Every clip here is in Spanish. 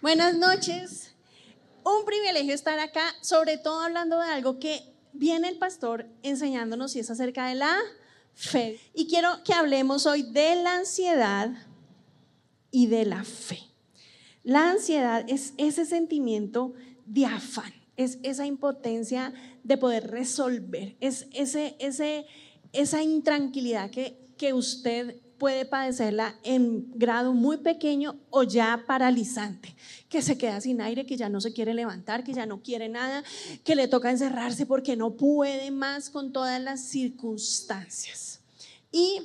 Buenas noches. Un privilegio estar acá, sobre todo hablando de algo que viene el pastor enseñándonos y es acerca de la fe. Y quiero que hablemos hoy de la ansiedad y de la fe. La ansiedad es ese sentimiento de afán, es esa impotencia de poder resolver, es esa intranquilidad que usted puede padecerla en grado muy pequeño o ya paralizante, que se queda sin aire, que ya no se quiere levantar, que ya no quiere nada, que le toca encerrarse porque no puede más con todas las circunstancias. Y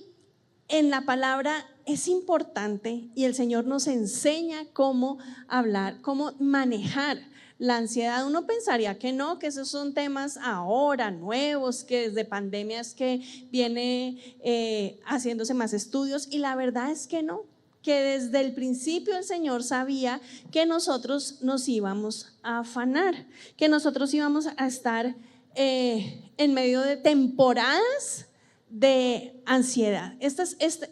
en la palabra es importante y el Señor nos enseña cómo hablar, cómo manejar la ansiedad. Uno pensaría que no, que esos son temas ahora nuevos, que desde pandemias que viene haciéndose más estudios, y la verdad es que no, que desde el principio el Señor sabía que nosotros nos íbamos a afanar, que nosotros íbamos a estar en medio de temporadas de ansiedad.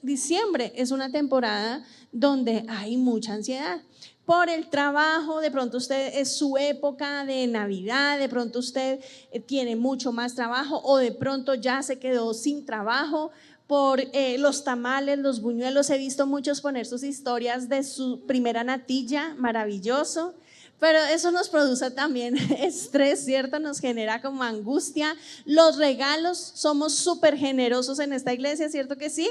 Diciembre es una temporada donde hay mucha ansiedad por el trabajo. De pronto usted es su época de Navidad, de pronto usted tiene mucho más trabajo o de pronto ya se quedó sin trabajo por los tamales, los buñuelos. He visto muchos poner sus historias de su primera natilla, maravilloso. Pero eso nos produce también estrés, ¿cierto? Nos genera como angustia. Los regalos, somos súper generosos en esta iglesia, ¿cierto que sí?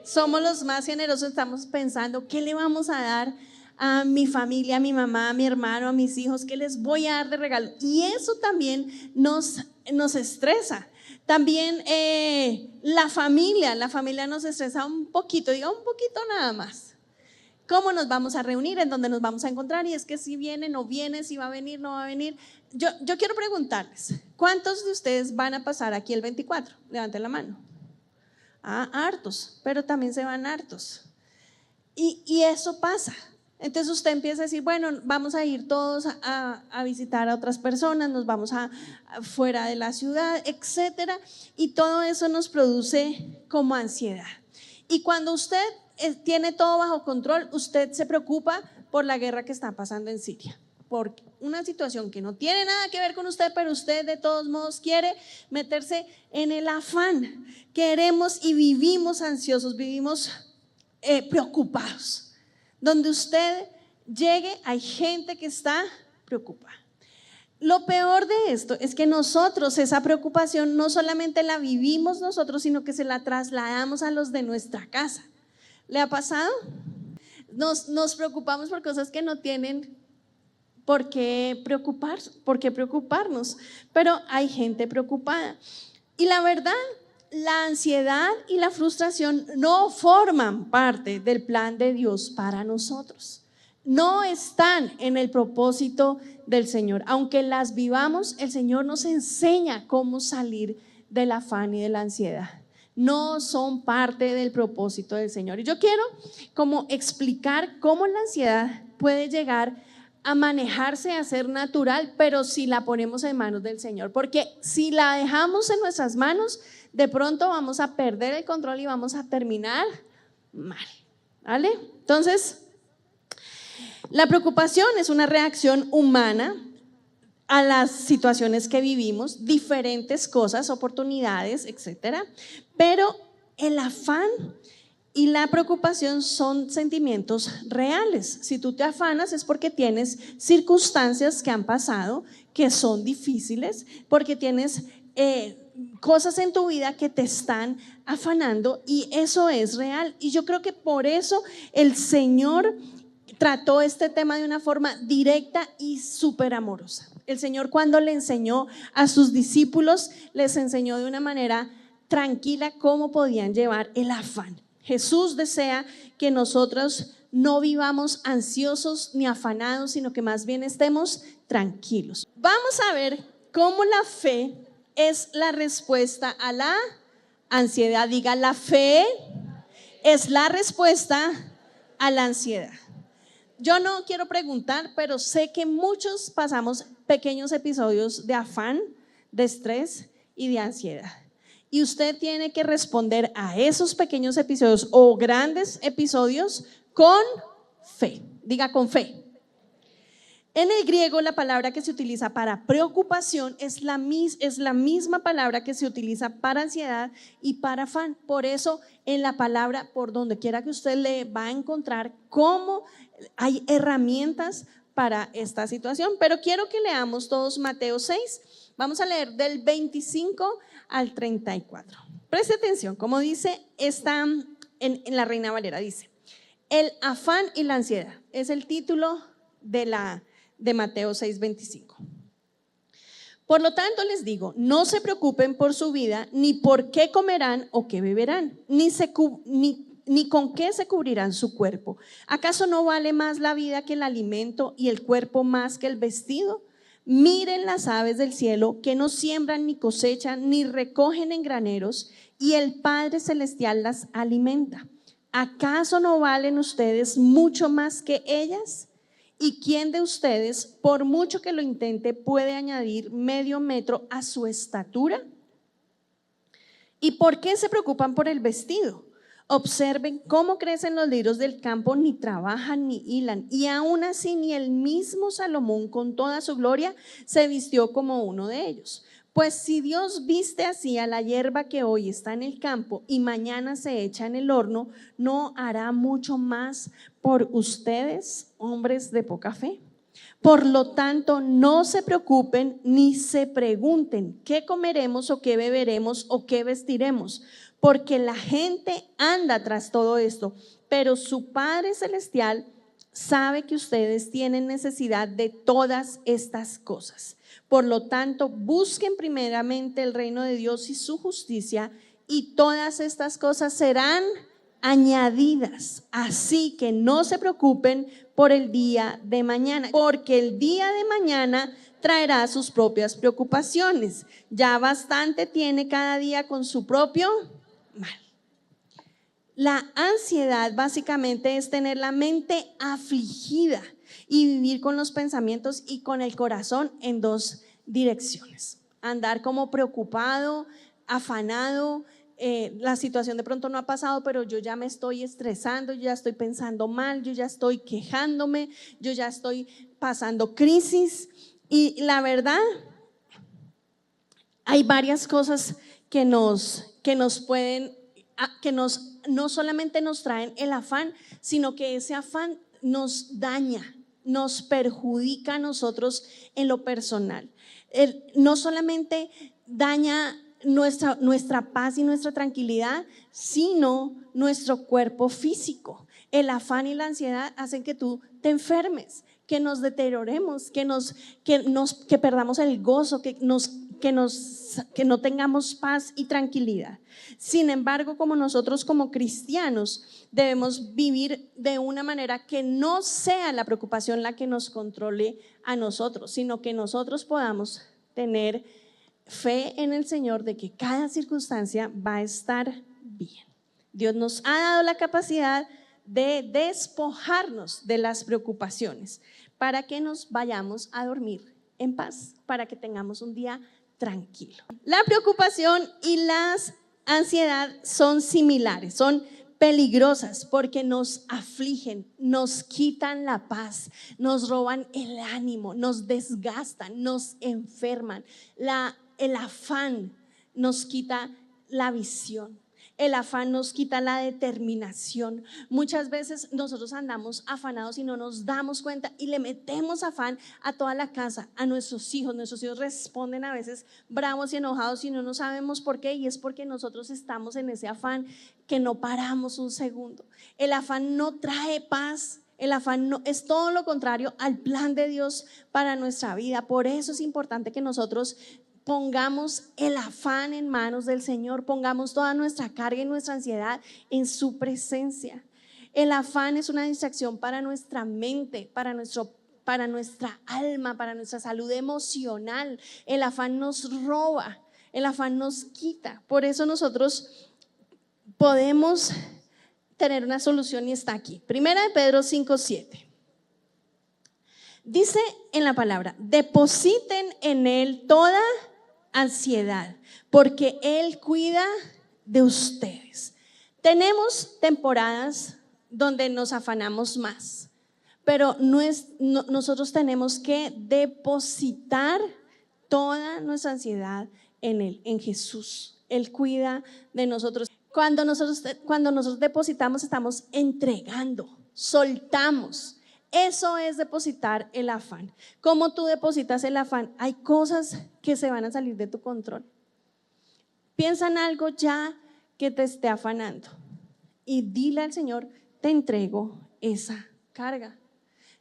Somos los más generosos, estamos pensando, ¿qué le vamos a dar a mi familia, a mi mamá, a mi hermano, a mis hijos? ¿Qué les voy a dar de regalo? Y eso también nos estresa. También la familia nos estresa un poquito, diga un poquito nada más. ¿Cómo nos vamos a reunir? ¿En dónde nos vamos a encontrar? Y es que si viene, no viene, si va a venir, no va a venir. Yo quiero preguntarles, ¿cuántos de ustedes van a pasar aquí el 24? Levanten la mano. Hartos, pero también se van hartos. Y eso pasa. Entonces usted empieza a decir, bueno, vamos a ir todos a visitar a otras personas, nos vamos fuera de la ciudad, etcétera. Y todo eso nos produce como ansiedad. Y cuando usted tiene todo bajo control, usted se preocupa por la guerra que está pasando en Siria, por una situación que no tiene nada que ver con usted, pero usted de todos modos quiere meterse en el afán. Queremos y vivimos ansiosos, vivimos preocupados. Donde usted llegue hay gente que está preocupada. Lo peor de esto es que nosotros esa preocupación no solamente la vivimos nosotros, sino que se la trasladamos a los de nuestra casa. ¿Le ha pasado? Nos preocupamos por cosas que no tienen por qué preocuparnos, pero hay gente preocupada. Y la verdad, la ansiedad y la frustración no forman parte del plan de Dios para nosotros. No están en el propósito del Señor. Aunque las vivamos, el Señor nos enseña cómo salir del afán y de la ansiedad. No son parte del propósito del Señor. Y yo quiero como explicar cómo la ansiedad puede llegar a manejarse, a ser natural, pero si la ponemos en manos del Señor. Porque si la dejamos en nuestras manos, de pronto vamos a perder el control y vamos a terminar mal. ¿Vale? Entonces, la preocupación es una reacción humana a las situaciones que vivimos, diferentes cosas, oportunidades, etcétera. Pero el afán y la preocupación son sentimientos reales. Si tú te afanas es porque tienes circunstancias que han pasado que son difíciles, porque tienes cosas en tu vida que te están afanando y eso es real. Y yo creo que por eso el Señor trató este tema de una forma directa y súper amorosa. El Señor, cuando le enseñó a sus discípulos, les enseñó de una manera tranquila cómo podían llevar el afán. Jesús desea que nosotros no vivamos ansiosos ni afanados, sino que más bien estemos tranquilos. Vamos a ver cómo la fe es la respuesta a la ansiedad. Diga, la fe es la respuesta a la ansiedad. Yo no quiero preguntar, pero sé que muchos pasamos pequeños episodios de afán, de estrés y de ansiedad. Y usted tiene que responder a esos pequeños episodios o grandes episodios con fe. Diga, con fe. En el griego la palabra que se utiliza para preocupación es la misma palabra que se utiliza para ansiedad y para afán. Por eso en la palabra, por donde quiera que usted lee, va a encontrar cómo hay herramientas para esta situación. Pero quiero que leamos todos Mateo 6. Vamos a leer del 25 al 34. Preste atención, como dice, está en la Reina Valera, dice: el afán y la ansiedad, es el título de Mateo 6:25. Por lo tanto les digo, no se preocupen por su vida, ni por qué comerán o qué beberán, ni con qué se cubrirán su cuerpo. ¿Acaso no vale más la vida que el alimento y el cuerpo más que el vestido? Miren las aves del cielo, que no siembran ni cosechan ni recogen en graneros, y el Padre Celestial las alimenta. ¿Acaso no valen ustedes mucho más que ellas? ¿Y quién de ustedes, por mucho que lo intente, puede añadir medio metro a su estatura? ¿Y por qué se preocupan por el vestido? Observen cómo crecen los lirios del campo, ni trabajan ni hilan, y aún así ni el mismo Salomón con toda su gloria se vistió como uno de ellos. Pues si Dios viste así a la hierba que hoy está en el campo y mañana se echa en el horno, ¿no hará mucho más por ustedes, hombres de poca fe? Por lo tanto, no se preocupen ni se pregunten qué comeremos o qué beberemos o qué vestiremos, porque la gente anda tras todo esto, pero su Padre Celestial sabe que ustedes tienen necesidad de todas estas cosas. Por lo tanto, busquen primeramente el reino de Dios y su justicia, y todas estas cosas serán añadidas. Así que no se preocupen por el día de mañana, porque el día de mañana traerá sus propias preocupaciones. Ya bastante tiene cada día con su propio mal. La ansiedad básicamente es tener la mente afligida y vivir con los pensamientos y con el corazón en dos direcciones. Andar como preocupado, afanado. La situación de pronto no ha pasado, pero yo ya me estoy estresando, yo ya estoy pensando mal, yo ya estoy quejándome, yo ya estoy pasando crisis. Y la verdad, hay varias cosas que nos pueden, no solamente nos traen el afán, sino que ese afán nos daña, nos perjudica a nosotros en lo personal. No solamente daña nuestra paz y nuestra tranquilidad, sino nuestro cuerpo físico. El afán y la ansiedad hacen que tú te enfermes, que nos deterioremos, que perdamos el gozo, que no tengamos paz y tranquilidad. Sin embargo, como nosotros como cristianos debemos vivir de una manera que no sea la preocupación la que nos controle a nosotros, sino que nosotros podamos tener fe en el Señor de que cada circunstancia va a estar bien. Dios nos ha dado la capacidad de despojarnos de las preocupaciones para que nos vayamos a dormir en paz, para que tengamos un día tranquilo. La preocupación y la ansiedad son similares, son peligrosas porque nos afligen, nos quitan la paz, nos roban el ánimo, nos desgastan, nos enferman. El afán nos quita la visión. El afán nos quita la determinación. Muchas veces nosotros andamos afanados y no nos damos cuenta y le metemos afán a toda la casa, a nuestros hijos. Nuestros hijos responden a veces bravos y enojados y no sabemos por qué, y es porque nosotros estamos en ese afán que no paramos un segundo. El afán no trae paz. El afán no, es todo lo contrario al plan de Dios para nuestra vida. Por eso es importante que nosotros pongamos el afán en manos del Señor, pongamos toda nuestra carga y nuestra ansiedad en su presencia. El afán es una distracción para nuestra mente, para nuestra alma, para nuestra salud emocional. El afán nos roba, el afán nos quita. Por eso nosotros podemos tener una solución y está aquí. Primera de Pedro 5:7. Dice en la palabra: depositen en Él toda ansiedad, porque Él cuida de ustedes. Tenemos temporadas donde nos afanamos más, pero nosotros tenemos que depositar toda nuestra ansiedad en Él, en Jesús. Él cuida de nosotros. Cuando nosotros depositamos, estamos entregando, soltamos. Eso es depositar el afán. ¿Cómo tú depositas el afán? Hay cosas que se van a salir de tu control. Piensa en algo ya que te esté afanando y dile al Señor: te entrego esa carga,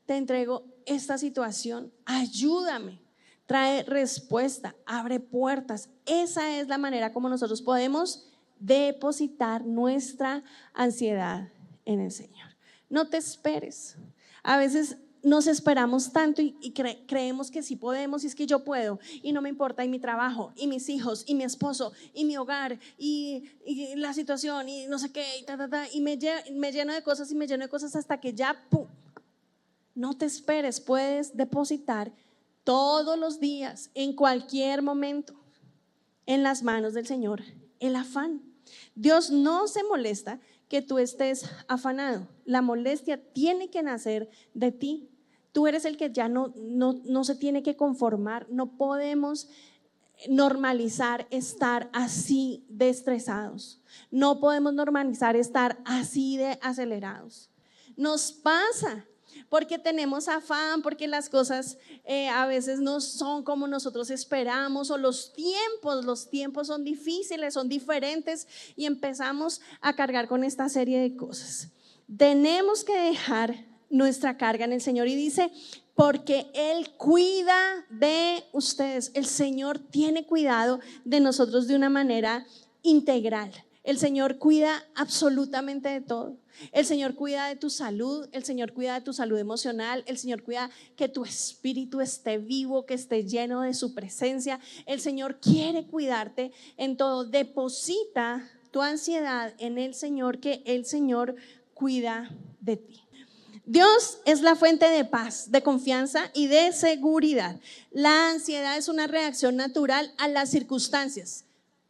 te entrego esta situación, ayúdame, trae respuesta, abre puertas. Esa es la manera como nosotros podemos depositar nuestra ansiedad en el Señor. No te esperes. A veces nos esperamos tanto y creemos que sí podemos, y es que yo puedo y no me importa, y mi trabajo y mis hijos y mi esposo y mi hogar y la situación y no sé qué y me lleno de cosas y me lleno de cosas hasta que ya ¡pum! No te esperes, puedes depositar todos los días, en cualquier momento, en las manos del Señor el afán. Dios no se molesta que tú estés afanado. La molestia tiene que nacer de ti. Tú eres el que ya no se tiene que conformar. No podemos normalizar estar así de estresados. No podemos normalizar estar así de acelerados. Nos pasa porque tenemos afán, porque las cosas a veces no son como nosotros esperamos, o los tiempos son difíciles, son diferentes, y empezamos a cargar con esta serie de cosas. Tenemos que dejar nuestra carga en el Señor, y dice: porque Él cuida de ustedes. El Señor tiene cuidado de nosotros de una manera integral. El Señor cuida absolutamente de todo. El Señor cuida de tu salud, el Señor cuida de tu salud emocional, el Señor cuida que tu espíritu esté vivo, que esté lleno de su presencia. El Señor quiere cuidarte en todo. Deposita tu ansiedad en el Señor, que el Señor cuida de ti. Dios es la fuente de paz, de confianza y de seguridad. La ansiedad es una reacción natural a las circunstancias.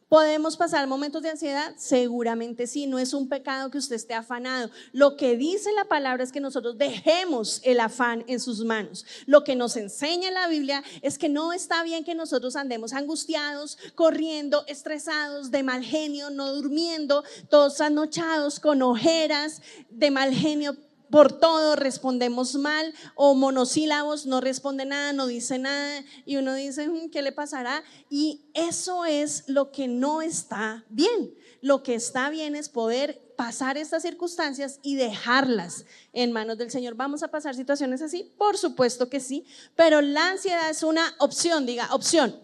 ¿Podemos pasar momentos de ansiedad? Seguramente sí. No es un pecado que usted esté afanado. Lo que dice la palabra es que nosotros dejemos el afán en sus manos. Lo que nos enseña la Biblia es que no está bien que nosotros andemos angustiados, corriendo, estresados, de mal genio, no durmiendo, todos anochados, con ojeras, de mal genio. Por todo respondemos mal, o monosílabos, no responde nada, no dice nada, y uno dice: ¿qué le pasará? Y eso es lo que no está bien. Lo que está bien es poder pasar estas circunstancias y dejarlas en manos del Señor. ¿Vamos a pasar situaciones así? Por supuesto que sí, pero la ansiedad es una opción. Diga: opción.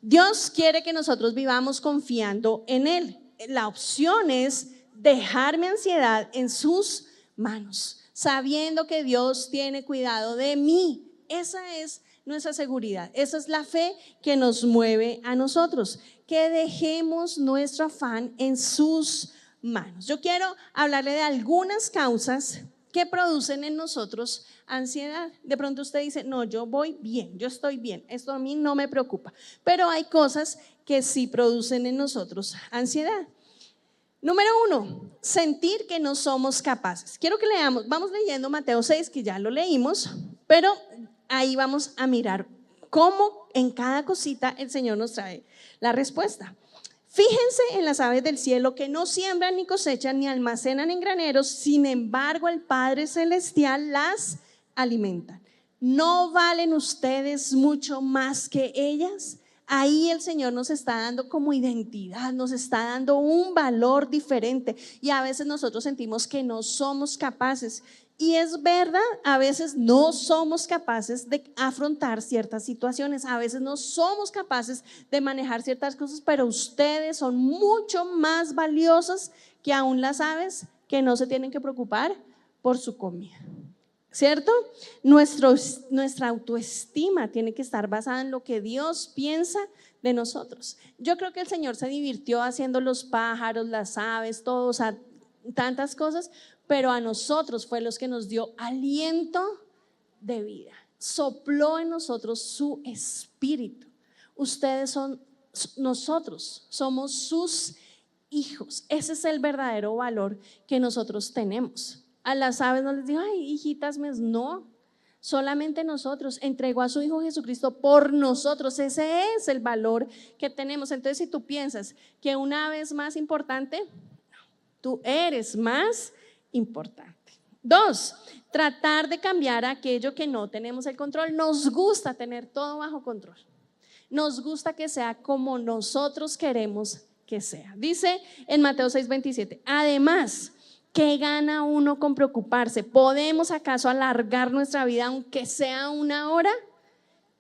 Dios quiere que nosotros vivamos confiando en Él. La opción es dejar mi ansiedad en sus manos, sabiendo que Dios tiene cuidado de mí. Esa es nuestra seguridad. Esa es la fe que nos mueve a nosotros, que dejemos nuestro afán en sus manos. Yo quiero hablarle de algunas causas que producen en nosotros ansiedad. De pronto usted dice: no, yo voy bien, yo estoy bien, esto a mí no me preocupa. Pero hay cosas que sí producen en nosotros ansiedad. Número 1, sentir que no somos capaces. Quiero que leamos, vamos leyendo Mateo 6, que ya lo leímos, pero ahí vamos a mirar cómo en cada cosita el Señor nos trae la respuesta. Fíjense en las aves del cielo, que no siembran ni cosechan ni almacenan en graneros, sin embargo el Padre Celestial las alimenta. ¿No valen ustedes mucho más que ellas? Ahí el Señor nos está dando como identidad, nos está dando un valor diferente, y a veces nosotros sentimos que no somos capaces. Y es verdad, a veces no somos capaces de afrontar ciertas situaciones, a veces no somos capaces de manejar ciertas cosas, pero ustedes son mucho más valiosos que aún las aves, que no se tienen que preocupar por su comida. ¿Cierto? Nuestra autoestima tiene que estar basada en lo que Dios piensa de nosotros. Yo creo que el Señor se divirtió haciendo los pájaros, las aves, todos, o sea, tantas cosas, pero a nosotros fue los que nos dio aliento de vida. Sopló en nosotros su espíritu. Nosotros somos sus hijos. Ese es el verdadero valor que nosotros tenemos. A las aves no les dijo, ay, hijitas mías, no. Solamente nosotros, entregó a su Hijo Jesucristo por nosotros. Ese es el valor que tenemos. Entonces, si tú piensas que una ave es más importante, tú eres más importante. 2, tratar de cambiar aquello que no tenemos el control. Nos gusta tener todo bajo control. Nos gusta que sea como nosotros queremos que sea. Dice en Mateo 6:27, además, ¿qué gana uno con preocuparse? ¿Podemos acaso alargar nuestra vida aunque sea una hora?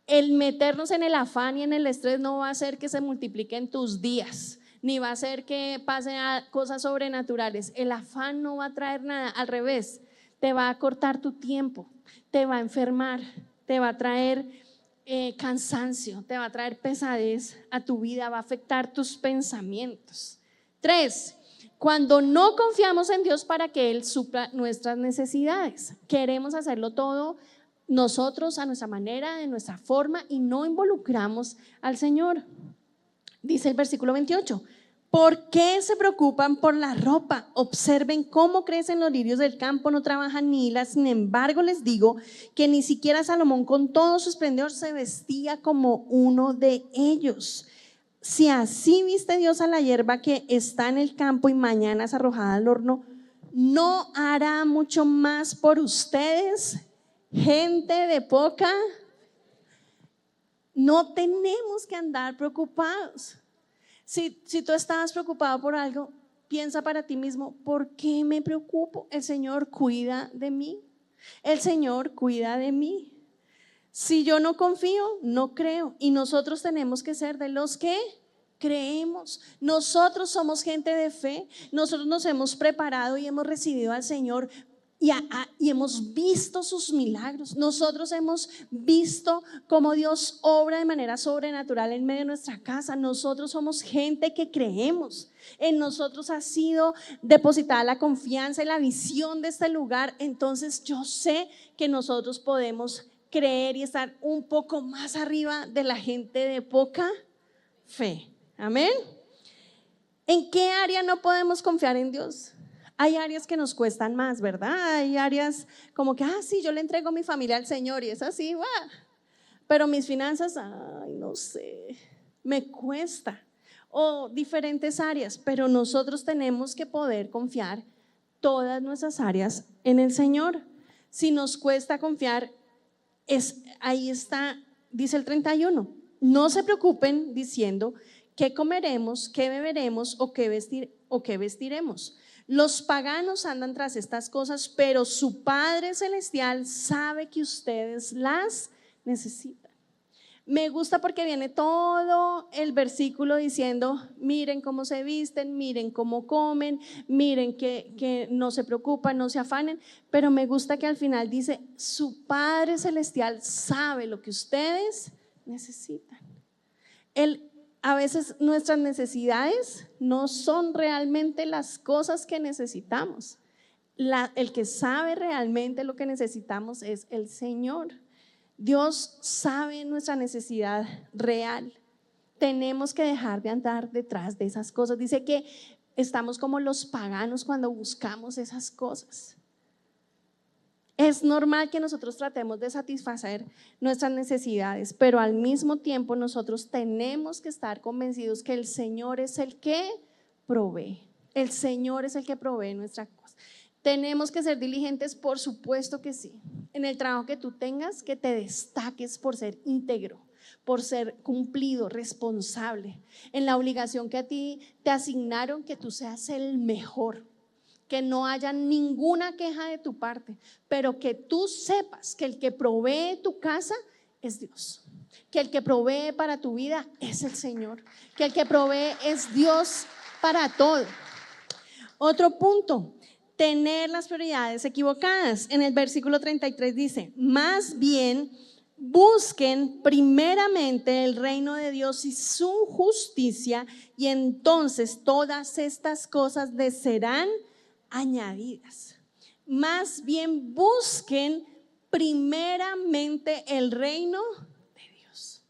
El meternos en el afán y en el estrés no va a hacer que se multipliquen tus días, ni va a hacer que pasen cosas sobrenaturales. El afán no va a traer nada, al revés, te va a cortar tu tiempo, te va a enfermar, te va a traer cansancio, te va a traer pesadez a tu vida, va a afectar tus pensamientos. 3, cuando no confiamos en Dios para que Él supla nuestras necesidades, queremos hacerlo todo nosotros a nuestra manera, de nuestra forma, y no involucramos al Señor. Dice el versículo 28, ¿por qué se preocupan por la ropa? Observen cómo crecen los lirios del campo, no trabajan ni hilan. Sin embargo, les digo que ni siquiera Salomón con todo su esplendor se vestía como uno de ellos. Si así viste Dios a la hierba que está en el campo y mañana es arrojada al horno, ¿no hará mucho más por ustedes, gente de poca? No tenemos que andar preocupados. Si tú estabas preocupado por algo, piensa para ti mismo, ¿por qué me preocupo? El Señor cuida de mí. El Señor cuida de mí. Si yo no confío, no creo. Y nosotros tenemos que ser de los que creemos. Nosotros somos gente de fe. Nosotros nos hemos preparado y hemos recibido al Señor y hemos visto sus milagros. Nosotros hemos visto cómo Dios obra de manera sobrenatural en medio de nuestra casa. Nosotros somos gente que creemos. En nosotros ha sido depositada la confianza y la visión de este lugar. Entonces yo sé que nosotros podemos creer y estar un poco más arriba de la gente de poca fe. Amén. ¿En qué área no podemos confiar en Dios? Hay áreas que nos cuestan más, ¿verdad? Hay áreas como que, sí, yo le entrego mi familia al Señor y es así, va. Pero mis finanzas, no sé, me cuesta. O diferentes áreas, pero nosotros tenemos que poder confiar todas nuestras áreas en el Señor. Si nos cuesta confiar, ahí está, dice el 31, no se preocupen diciendo qué comeremos, qué beberemos o qué vestiremos. Los paganos andan tras estas cosas, pero su Padre Celestial sabe que ustedes las necesitan. Me gusta porque viene todo el versículo diciendo, miren cómo se visten, miren cómo comen, miren que no se preocupan, no se afanen, pero me gusta que al final dice, su Padre Celestial sabe lo que ustedes necesitan. A veces nuestras necesidades no son realmente las cosas que necesitamos. El que sabe realmente lo que necesitamos es el Señor. Dios sabe nuestra necesidad real. Tenemos que dejar de andar detrás de esas cosas. Dice que estamos como los paganos cuando buscamos esas cosas. Es normal que nosotros tratemos de satisfacer nuestras necesidades, pero al mismo tiempo nosotros tenemos que estar convencidos que el Señor es el que provee. El Señor es el que provee nuestra cosa. Tenemos que ser diligentes, por supuesto que sí. En el trabajo que tú tengas, que te destaques por ser íntegro, por ser cumplido, responsable. En la obligación que a ti te asignaron, que tú seas el mejor. Que no haya ninguna queja de tu parte, pero que tú sepas que el que provee tu casa es Dios, que el que provee para tu vida es el Señor, que el que provee es Dios para todo. Otro punto, tener las prioridades equivocadas. En el versículo 33 dice, más bien busquen primeramente el reino de Dios y su justicia, y entonces todas estas cosas les serán añadidas. Más bien busquen primeramente el reino de Dios.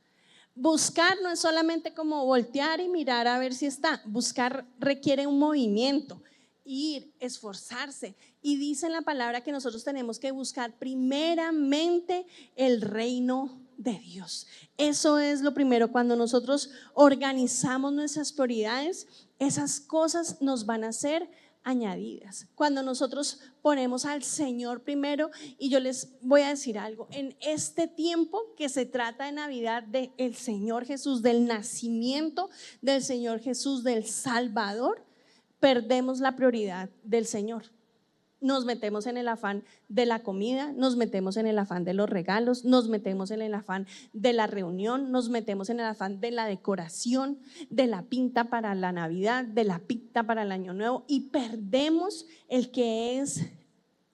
Buscar no es solamente como voltear y mirar a ver si está. Buscar requiere un movimiento. ir, esforzarse. Y dice en la palabra que nosotros tenemos que buscar primeramente el reino de Dios. Eso es lo primero. Cuando nosotros organizamos nuestras prioridades, esas cosas nos van a ser añadidas. Cuando nosotros ponemos al Señor primero, y yo les voy a decir algo, en este tiempo que se trata de Navidad, del Señor Jesús, del nacimiento del Señor Jesús, del Salvador, perdemos la prioridad del Señor. Nos metemos en el afán de la comida, nos metemos en el afán de los regalos, nos metemos en el afán de la reunión, nos metemos en el afán de la decoración, de la pinta para la Navidad, de la pinta para el Año Nuevo, y perdemos el que es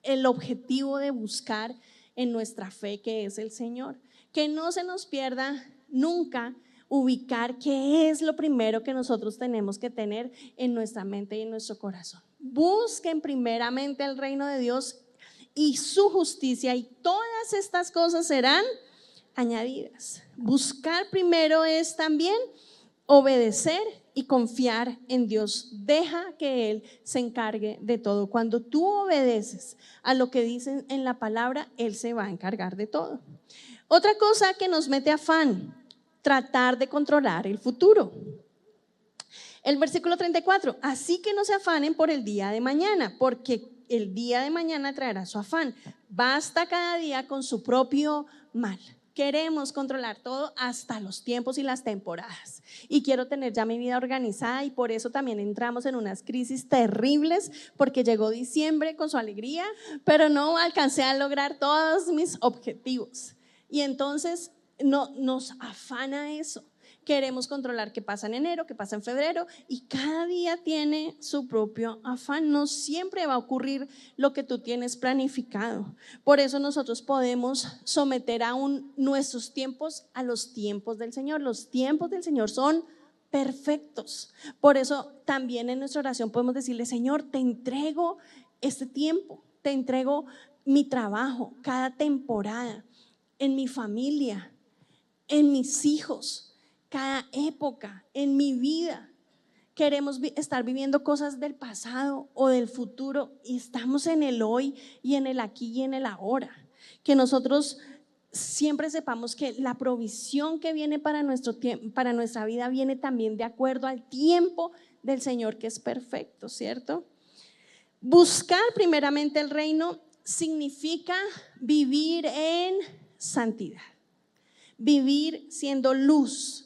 el objetivo de buscar en nuestra fe, que es el Señor. Que no se nos pierda nunca ubicar qué es lo primero que nosotros tenemos que tener en nuestra mente y en nuestro corazón. Busquen primeramente el reino de Dios y su justicia, y todas estas cosas serán añadidas. Buscar primero es también obedecer y confiar en Dios. Deja que Él se encargue de todo. Cuando tú obedeces a lo que dicen en la palabra, Él se va a encargar de todo. Otra cosa que nos mete afán: tratar de controlar el futuro. El versículo 34, así que no se afanen por el día de mañana, porque el día de mañana traerá su afán. Basta cada día con su propio mal. Queremos controlar todo, hasta los tiempos y las temporadas. Y quiero tener ya mi vida organizada, y por eso también entramos en unas crisis terribles, porque llegó diciembre con su alegría, pero no alcancé a lograr todos mis objetivos. Y entonces nos afana eso. Queremos controlar qué pasa en enero, qué pasa en febrero, y cada día tiene su propio afán. No siempre va a ocurrir lo que tú tienes planificado. Por eso nosotros podemos someter aún nuestros tiempos a los tiempos del Señor. Los tiempos del Señor son perfectos. Por eso también en nuestra oración podemos decirle: Señor, te entrego este tiempo, te entrego mi trabajo, cada temporada, en mi familia, en mis hijos, cada época, en mi vida. Queremos estar viviendo cosas del pasado o del futuro, y estamos en el hoy y en el aquí y en el ahora. Que nosotros siempre sepamos que la provisión que viene para nuestra vida viene también de acuerdo al tiempo del Señor, que es perfecto, ¿cierto? Buscar primeramente el reino significa vivir en santidad, vivir siendo luz,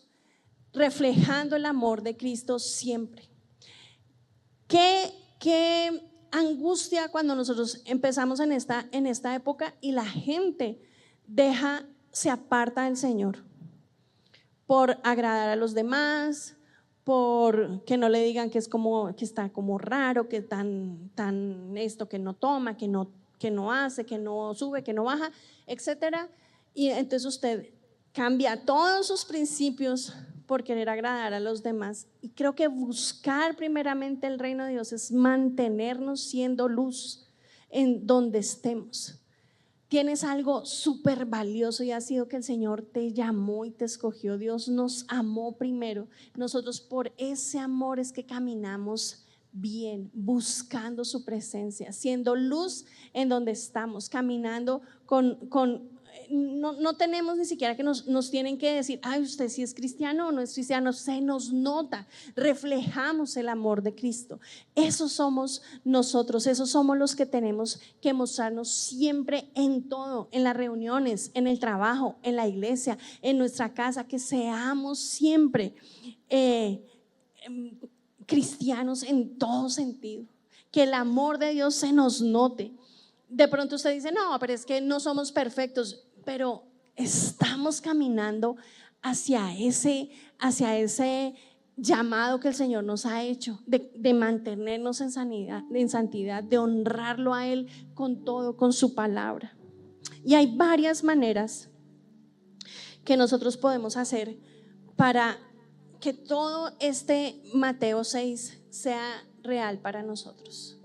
reflejando el amor de Cristo siempre. Qué angustia cuando nosotros empezamos en esta época y la gente se aparta del Señor por agradar a los demás, por que no le digan que está como raro, que tan esto, que no toma, que no hace, que no sube, que no baja, etcétera. Y entonces usted cambia todos sus principios por querer agradar a los demás. Y creo que buscar primeramente el reino de Dios es mantenernos siendo luz en donde estemos. Tienes algo súper valioso, y ha sido que el Señor te llamó y te escogió. Dios nos amó primero. Nosotros por ese amor es que caminamos bien, buscando su presencia, siendo luz en donde estamos, caminando no tenemos ni siquiera que nos tienen que decir: ay, usted sí es cristiano o no es cristiano. Se nos nota, reflejamos el amor de Cristo. Esos somos nosotros, esos somos los que tenemos que mostrarnos siempre en todo, en las reuniones, en el trabajo, en la iglesia, en nuestra casa, que seamos siempre cristianos en todo sentido, que el amor de Dios se nos note. De pronto usted dice: no, pero es que no somos perfectos, pero estamos caminando hacia ese llamado que el Señor nos ha hecho, de mantenernos en santidad, de honrarlo a Él con todo, con su palabra. Y hay varias maneras que nosotros podemos hacer para que todo este Mateo 6 sea real para nosotros.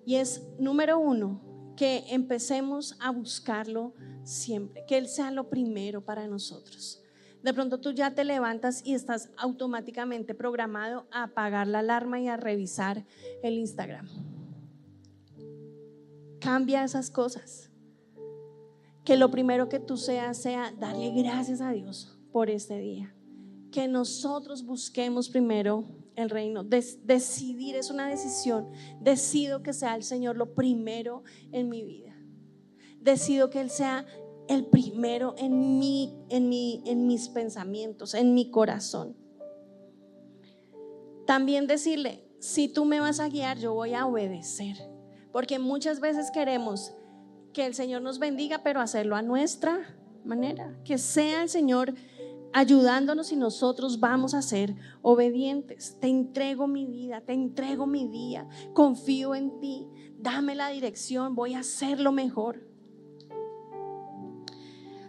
Y es, número 1, que empecemos a buscarlo siempre, que Él sea lo primero para nosotros. De pronto tú ya te levantas y estás automáticamente programado a apagar la alarma y a revisar el Instagram. Cambia esas cosas. Que lo primero que tú sea darle gracias a Dios por este día. Que nosotros busquemos primero el reino. Decidir es una decisión. Decido que sea el Señor lo primero en mi vida. Decido que Él sea el primero en mis pensamientos, en mi corazón. También decirle, si tú me vas a guiar, yo voy a obedecer. Porque muchas veces queremos que el Señor nos bendiga, pero hacerlo a nuestra manera. Que sea el Señor ayudándonos y nosotros vamos a ser obedientes. Te entrego mi vida, te entrego mi día, confío en ti, dame la dirección, voy a hacerlo mejor.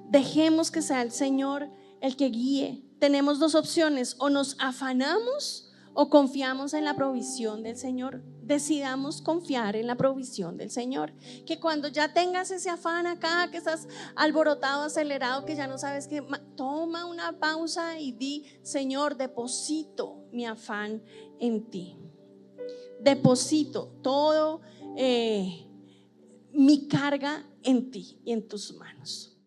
Dejemos que sea el Señor el que guíe. Tenemos dos opciones: o nos afanamos o confiamos en la provisión del Señor. Decidamos confiar en la provisión del Señor. Que cuando ya tengas ese afán acá, que estás alborotado, acelerado, que ya no sabes qué, toma una pausa y di: Señor, deposito mi afán en ti. Deposito todo mi carga en ti y en tus manos.